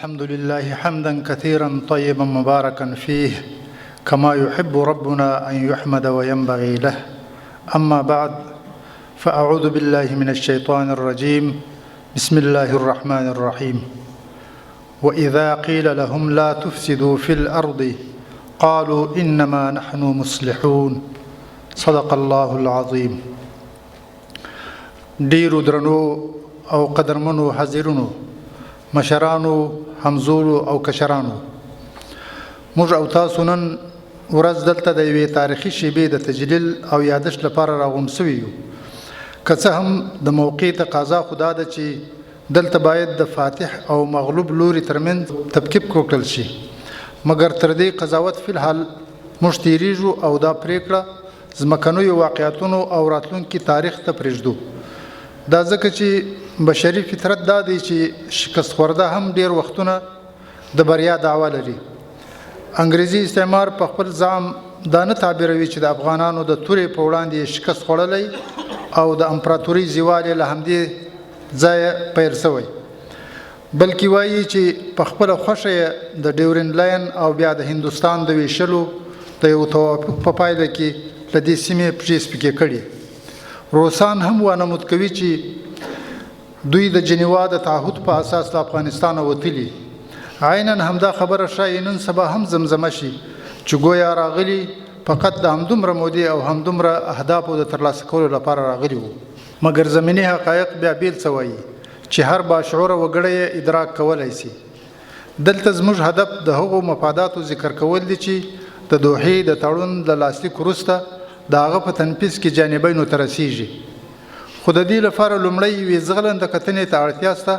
الحمد لله حمدا كثيرا طيبا مباركا فيه كما يحب ربنا أن يحمد وينبغي له. أما بعد فأعوذ بالله من الشيطان الرجيم. بسم الله الرحمن الرحيم. وإذا قيل لهم لا تفسدوا في الأرض قالوا إنما نحن مصلحون. صدق الله العظيم. ډیرو درنو او قدرمنو حاضرونو، مشرانو، همزولو او کشرانو، موږ او تاسو نن ورځ دلته د یوې تاریخي شیبې د تجلیل او یادښت لپاره راغونډ سوي یو. که څه هم د موقع تقاضا خو دا ده چې دلته باید د فاتح او مغلوب لوري ترمنځ تفکیک وکړل شي، مګر تر دې قضاوت فی الحال موږ تیریږو او دا پریکړه ځمکنیو واقعیتونو او راتلونکي تاریخ ته پرېږدو. دا ځکه چې بشري فطرت دا دی چې شکست خورده هم ډیر وختونه د بریا دعوه لري. انګریزي استعمار په خپل ځام دا نه تعبیروي چې د افغانانو د تورې په وړاندې شکست خوړلی او د امپراتوري زوال له همدې ځایه پیل شوی، بلکې وایي چې په خپله خوښه د ډیورن لاین او بیا د هندوستان د ویشلو د یو توافق په پایله کې له دې سیمې پښې سپکې کړي. روسان هم وانمود کوي چې دوی د جنیوا د تعهد په اساس له افغانستانه وتلي. عیناً همدا خبره ښایي نن سبا هم زمزمه شي چې ګویا راغلي فقط د همدومره مودې او همدومره اهدافو د ترلاسه کولو لپاره راغلي وو. مګر زمینی حقایق بیا بیل څه وایي چې هر باشعوره وګړی یې ادراک کولی شي. دلته زموږ هدف د هغو مفاداتو ذکر کول دي چې د دوحې د تړون د لاسلیک وروسته د هغه په تنفیذ کې جانبینو ته رسیږي. خو د دې لپاره لومړی یوې زغلنده کتنې ته اړتیا شته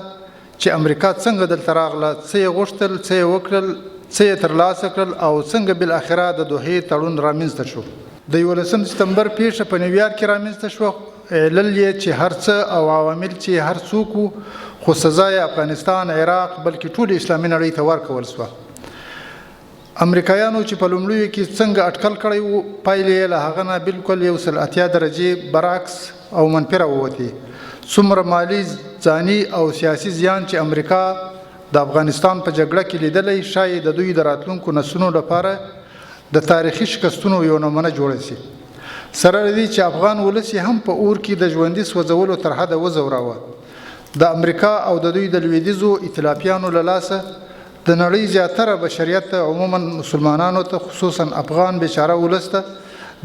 چې امریکا څنګه دلته راغله، څه یې غوښتل، څه یې وکړل، څه یې ترلاسه کړل او څنګه بالاخره د دوحې تړون رامنځته شو. د 11 سپتمبر پیښه په نیویارک کې رامنځته شوه. علل یې چې هر څه او عوامل چې هر څوک وو، خو سزا یې افغانستان، عراق بلکې ټول اسلامي نړۍ ته ورکول شوه. امریکایانو چې په لومړیو کې څنګه اټکل کړی وو، پایلې یې له هغه نه بالکل 180 درجې برعکس او منفي راووتې. څومره مالي، ځاني او سیاسي زیان چې امریکا د افغانستان په جګړه کې لیدلی، ښایي د دوی د راتلونکو نسلونو لپاره د تاریخي شکستونو یو نمونه جوړه شي. سره له دې چې افغان ولس هم په اور کې د ژوندي سوځولو تر حده وځوراوه. د امریکا او د دوی د لویدیځو ائتلافیانو له لاسه د نړۍ زیاتره بشریت ته، عموما مسلمانانو ته، خصوصا افغان بیچاره ولس ته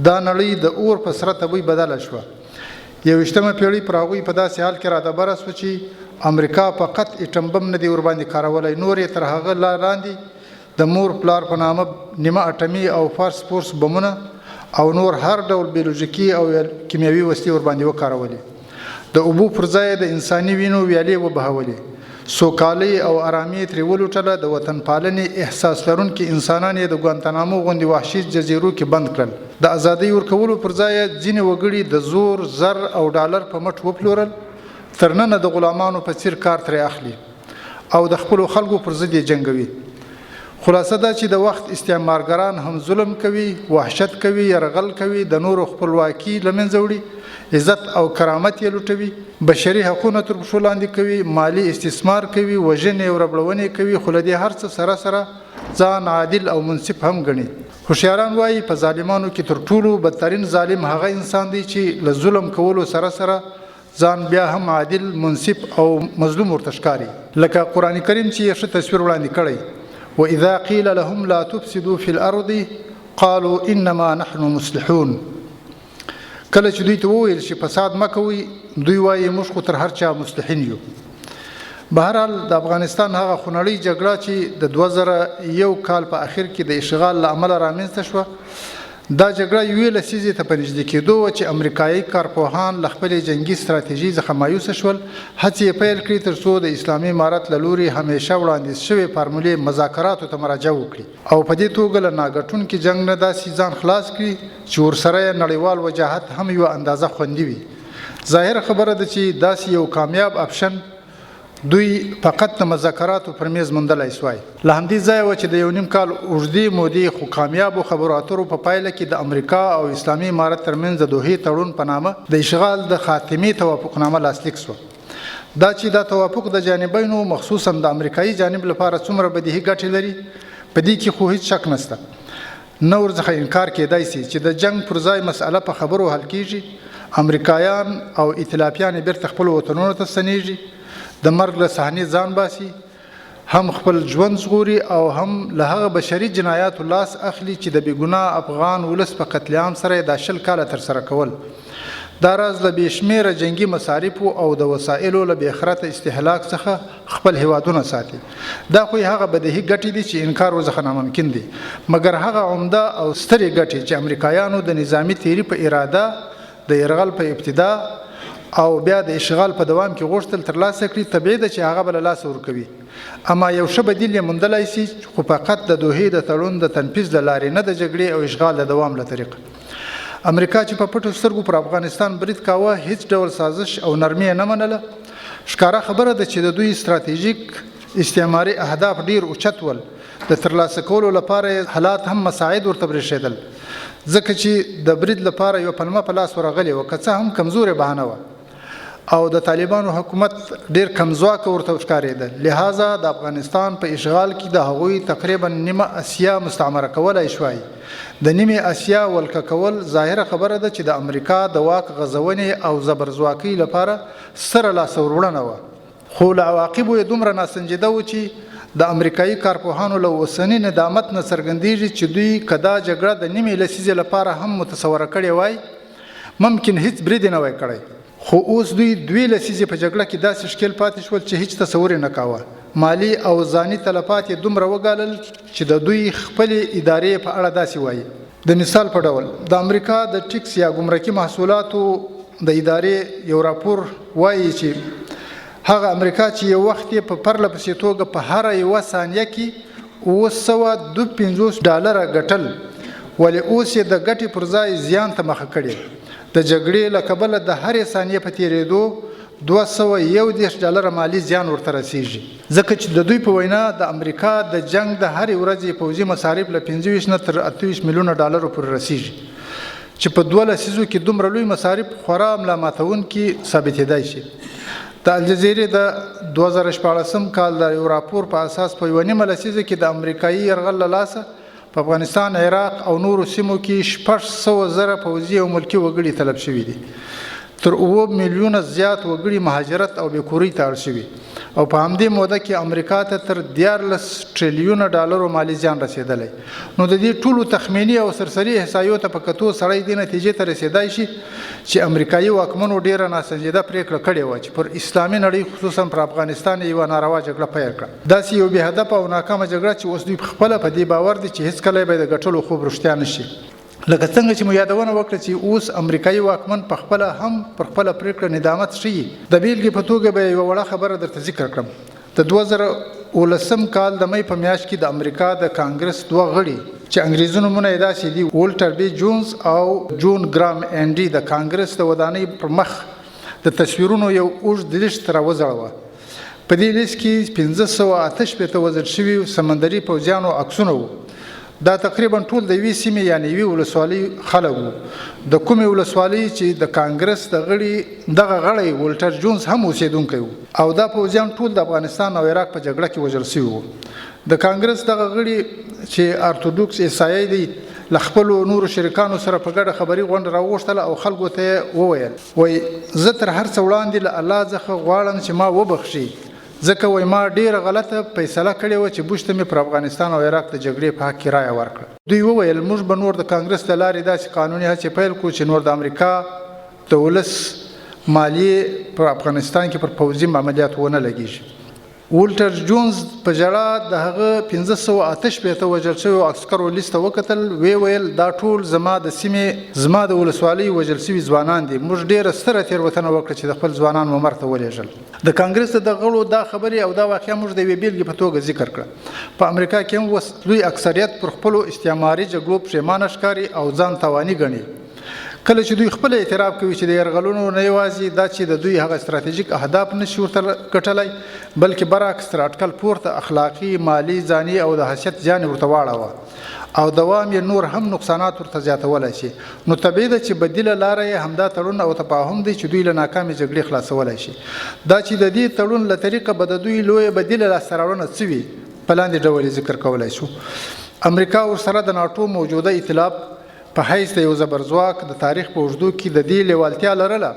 دا نړۍ د اور په سره تبوی بدله شوه. 21مه پیړۍ پر هغوی په داسې حال کې رادبره شوه چې امریکا فقط اټم بم نه دی ورباندې کارولی، نور یې تر هغه لاندې د مور پلار په نامه نیمه اټمي او فورس بمونه او نور هر ډول بیولوژیکي او کیمیاوي وسلې ورباندې وکارولې. د اوبو پر ځای د انساني وینو ویالې وبهولې. سوکالۍ او آرامي ترې ولوټله. د وطن پالنې احساس لرونکي انسانان یې د ګوانتانامو غوندې وحشي جزیرو کې بند کړل. د ازادۍ ورکولو پر ځای ځینې وګړي د زور، زر او ډالر په مټ وپلورل، تر ننه د غلامانو په څیر کار ترې اخلي او د خپلو خلکو پر ضد یې جنګوي. خلاصه دا چې د وخت استعمارګران هم ظلم کوي، وحشت کوي، یرغل کوي، د نورو خپلواکي له منځه وړي، عزت او کرامت یې لوټوي، بشري حقونه تر پښو لاندې کوي، مالی استثمار کوي، وژنې او ربړونې کوي، خو له دې هر څه سره سره ځان عادل او منصف هم ګڼي. هوښیاران وایي په ظالمانو کې تر ټولو بدترین ظالم هغه انسان دی چې له ظلم کولو سره سره ځان بیا هم عادل، منصف او مظلوم ورته ښکاري. لکه قرآن کریم چې یې ښه تصویر وړاندې کړی: وإذا قيل لهم لا تفسدوا في الأرض قالوا إنما نحن مصلحون. کله چې دوی ته وویل چې فساد مه کوئ، دوی وایي موږ خو تر هر چا مصلحین یو. بهرحال د افغانستان هغه خونړۍ جګړه چې د 2001 کال په اخر کې د اشغال له امله رامنځته شوه، دا جګړه یوې لسیزې ته په نږدې کېدو وه چې امریکایي کارپوهان له خپلې جنګي ستراتیژۍ څخه مایوسه شول. هڅې یې پیل کړې تر څو د اسلامي امارت له لوري همیشه وړاندیز شوې فارمولې مذاکراتو ته مراجعه وکړي او په دې توګه له ناګټونکي جنګ نه داسې ځان خلاص کړي چې ورسره یې نړیوال وجاهت هم یوه اندازه خوندي وي. ظاهره خبره ده چې داسې یو کامیاب اپشن دوی فقط د مذاکراتو پر میز موندلی سوای. له همدې ځایه وه چې د 1.5 کال اوږدې مودې خو کامیابو خبرو اترو په پایله کې د امریکا او اسلامي امارت ترمنځ د دوحې تړون په نامه د اشغال د خاتمې توافقنامه لاسلیک شوه. دا چې دا توافق د جانبینو مخصوصا د امریکایي جانب لپاره څومره بدیهي ګټې لري په دې کې خو هیڅ شک نشته. نه ورڅخه انکار کېدای شي چې د جنگ پر ځای مسأله په خبرو حل کېږي. امریکایان او ائتلافیان بیرته خپلو وطنونو ته ستنېږي، د مرګ له صحنې ځان باسي، هم خپل ژوند ژغوري او هم له هغه بشري جنایاتو لاس اخلي چې د بېګناه افغان ولس په قتل عام سره یې دا 20 کاله ترسره کول. دا راز له بې شمېره جنګي مصارفو او د وسایلو له بېخرته استهلاک څخه خپل هیوادونه ساتي. دا خو هغه بدیهي ګټې دي چې انکار ورڅخه ناممکن دي، مګر هغه عمده او سترې ګټې چې امریکایانو د نظامي تیري په اراده، د یرغل په ابتدا او بیا د اشغال په دوام کې غوښتل ترلاسه کړي، طبیعي ده چې هغه به له لاسه ورکوي. اما یو ښه بدیل یې موندلی شي، خو فقط د دوحې د تړون د تنفیذ له لارې، نه د جګړې او اشغال د دوام له طریقه. امریکا چې په پټو سترګو پر افغانستان برید کاوه، هیڅ ډول سازش او نرمي یې نه منله. ښکاره خبره ده چې د دوی ستراتیژیک استعماري اهداف ډیر اوچت ول، د ترلاسه کولو لپاره حالات هم مساعد ورته برېښېدل، ځکه چې د برید لپاره یو پلمه په لاس ورغلې وه، که څه هم کمزورې بهانه وه، او د طالبانو حکومت ډیر کمزواکه ورته ښکارېده. لہذا د افغانستان په اشغال کې د هغوی تقریبا نیمه اسیا مستعمره کولای شوای. د نیمه اسیا ولکه کول ظاهره خبره ده چې د امریکا د واک غځونې او زبرځواکۍ لپاره سره لاسه وروړنه وه، خو له عواقبو یې دومره ناسنجیده و چې د امریکایي کارپوهانو له اوسني ندامت نه څرګندېږي چې دوی که دا جګړه د نیمې لسیزې لپاره هم متصوره کړې وای، ممکن هیڅ برید یې نه وای کړی. خو اوس دوی 2 لسیزې په جګړه کې داسې ښکېل پاتې شول چې هیڅ تصور یې نه کاوه. مالی او ځاني تلفات یې دومره وګالل چې د دوی خپلې ادارې په اړه داسې وایي. د مثال په ډول د امریکا د ټیکس یا ګمرکي محصولاتو د ادارې یو راپور وایي چې هغه امریکا چې یو وخت یې په پرله پسې توګه په هره یوه ثانیه کې $250 ګټل، ولې اوس یې د ګټې پر ځای زیان ته مخه کړې. د جګړې له کبله د هرې ثانیې په تېرېدو $211 مالی زیان ورته رسیږي، ځکه چې د دوی په وینا د امریکا د جنگ د هرې ورځې پوځي مصارف له 25 نه تر 28 میلیونه ډالرو پورې رسیږي، چې په 2 لسیزو کې دومره لوی مصارف خورا ملا ماتونکي ثابتېدای شي. د الجزیرې د 2014 کال د یو راپور په اساس په 1.5 لسیزه کې د امریکایي یرغل له لاسه په افغانستان، عراق او نورو سیمو کې 600,000 پوځي او ملکي وګړي طلب شوي دي. تر 7 میلیونه زیات وګړي مهاجرت او بېکورۍ ته اړ شوي، او په همدې موده کې امریکا ته تر $14 ټریلیونه مالی زیان رسېدلی. نو د دې ټولو تخمیني او سرسري احصایو ته په کتو سړی دې نتیجې ته رسېدای شي چې امریکایي واکمنو ډېره ناسنجیده پرېکړه کړې وه چې پر اسلامي نړۍ خصوصا پر افغانستان یوه ناروا جګړه پیل کړه. داسې یو بې هدفه او ناکامه جګړه چې اوس دوی پخپله په دې باور دي چې هېڅکله به د ګټلو خوب رښتیا نه شي. لکه څنګه چې مو یادونه وکړه چې اوس امریکایي واکمن پخپله هم پر خپله پرېکړه ندامت ښیي. د بیلګې په توګه به یوه وړه خبره درته ذکر کړم. د 2019 کال د مۍ په میاشت کې د امریکا د کانګرس 2 غړي چې انګریزي نومونه یې داسې دي، والټر بي جونز او جون ګرام انډي، د کانګرس د ودانۍ پر مخ د تصویرونو یو اوږد لیست راوځړوه. په دې لیست کې 558 وژل شوي سمندري پوځیانو عکسونه وو. دا تقریبا ټول د یوې سیمې یعنې یوې ولسوالۍ خلک وو. د کومې ولسوالۍ چې د کانګرس د دغه غړی والټر جونز هم اوسېدونکی وو، او دا پوځیان ټول د افغانستان او عراق په جګړه کې وژل شوي وو. د کانګرس دغه غړي چې ارتودوکس عیسایي دی، له خپلو نورو شریکانو سره په ګډه خبري غونډه راوغوښتله او خلکو ته وویل، وایي زه تر هر څه وړاندې له الله څخه غواړم چې ما وبخښي، ځکه وایي ما ډېره غلطه فیصله کړې وه چې بوش ته مې پر افغانستان او عراق د جګړې په حق کې رایه ورکړه. دوی وویل موږ به نور د کانګرس له لارې داسې قانوني هڅې پیل کړو چې نور د امریکا د ولس مالیې په افغانستان کې پر پوځي عملیاتو ونه لګېږي. والټر جونز په ژړا د هغه 558 وژل شویو عسکرو لیست ته وکتل، ویې ویل دا ټول زما د سیمې، زما د ولسوالۍ وژل شوي ځوانان دي. موږ ډېره ستره تېروتنه وکړه چې د خپل ځوانان مو مرګ ته ولېږل. د کانګرس د غړو دا خبرې او دا واقعه موږ د یوې بېلګې په توګه ذکر کړه. په امریکا کې هم اوس لوی اکثریت پر خپلو استعماري جګړو پښیمانه ښکاري او ځان تاواني ګڼي. کله چې دوی خپل اعتراف کوي چې د یرغلونو نه یوازې دا چې د دوی هغه ستراتیژیک اهداف نشي ورته ګټلی، بلکې برعکس تر اټکل پورته اخلاقي، مالی، ځاني او د حیثیت زیان ورته واړوه، او دوام یې نور هم نقصانات ورته زیاتولی شي. نو طبیعي ده چې بدیله لاره یې همدا تړون او تفاهم دی چې دوی له ناکامې جګړې خلاصولی شي. دا چې د دې تړون له طریقه به د دوی لویه بدیله لاسته راوړنه څه وي په لاندې ډول یې ذکر کولی شو. امریکا ورسره د ناټو موجوده ایتلاف په حیث د یو زبرځواک د تاریخ په اوږدو کې د دې لیوالتیا لرله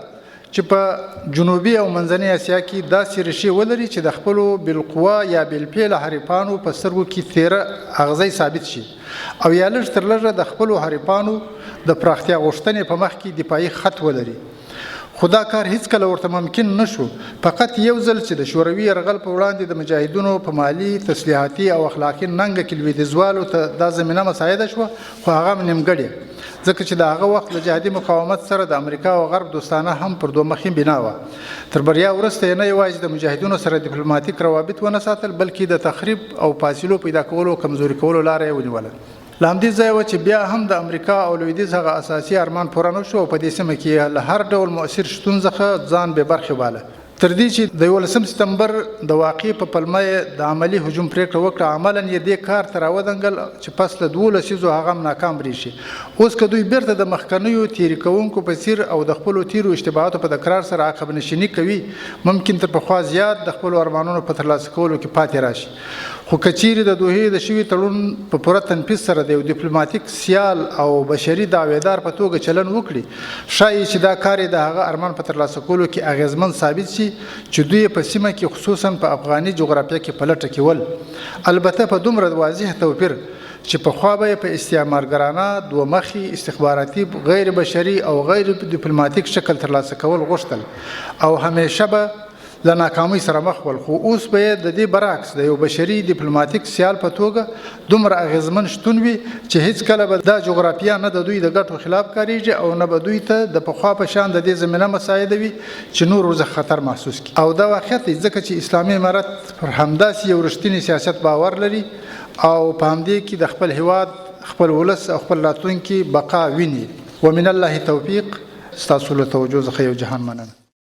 چې په جنوبي او منځنۍ اسیا کې داسې ریښې ولري چې د خپلو بالقوا یا بالفعل حریفانو په سترګو کې تیره اغزی ثابت شي او یا لږ تر لږه د خپلو حریفانو د پراختیا غوښتنې په مخ کې دفاعي خط ولري. خو دا کار هیڅکله ورته ممکن نشو. فقط یو ځل چې د شوروي یرغل په وړاندې د مجاهدینو په مالي، تسلیحاتي او اخلاقي ننګه کې لویدیځوالو ته دا زمینه مساعده شوه، خو هغه نیمګړې، ځکه چې د هغه وخت له جهادي مقاومت سره د امریکا او غرب دوستانه هم پر دوه مخې بنا وه. تر بریا وروسته یې نه یوازې د مجاهدینو سره ډیپلوماتیک روابط ونه ساتل، بلکې د تخریب او فاصلو پیدا کولو او کمزوري کولو لاره یې ونیوله. له همدې ځایه وه چې بیا هم د امریکا او لویدیځ هغه اساسي ارمان پوره نه شو او په دې سیمه کې له هر ډول مؤثر شتون څخه ځان بې برخې باله. تر دې چې د 11 سپتمبر د واقعې په پلمه یې د عملي هجوم پرېکړه وکړه، عملاً یې دې کار ته راودنګل چې پس له 12 لسیزو هغه هم ناکام برېښي. اوس که دوی بیرته د مخکنیو تېري کوونکو په څیر او د خپلو تېرو اشتباهاتو په تکرار سره عقب نشیني کوي، ممکن تر پخوا زیات د خپلو ارمانونو په ترلاسه کولو کې پاتې راشي. خو که چیرې د دوحې د شوي تړون په پوره تنفیذ سره د یو ډیپلوماتیک سیال او بشري دعویدار په توګه چلن وکړي، ښایي چې دا کار یې د هغه ارمان په ترلاسه کولو کې اغیزمن ثابت شي چې دوی په سیمه کې خصوصا په افغاني جغرافیه کې پلټه کې ول. البته په دومره واضح توپیر چې پخوا به یې په استعمارګرانه، دوه مخي، استخباراتي، غیر بشري او غیر ډیپلوماتیک شکل ترلاسه کول غوښتل او همیشه به له ناکامۍ سره مخ ول. خو اوس به یې د دې برعکس د یو بشري ډیپلوماتیک سیال په توګه دومره اغیزمن شتون وي چې هیڅکله به دا جغرافیه نه د دوی د ګټو خلاف کاریږي او نه به دوی ته د پخوا په شان د دې زمینه مساعده وي چې نور ورڅخه خطر محسوس کړي. او دا واقعیت دی ځکه چې اسلامي امارت پر همداسې یو رښتینی سیاست باور لري او په همدې کې د خپل هیواد، خپل ولس او خپل راتلونکي بقا ویني. ومن الله توفیق. ستاسو له توجه څخه یو جهان مننه.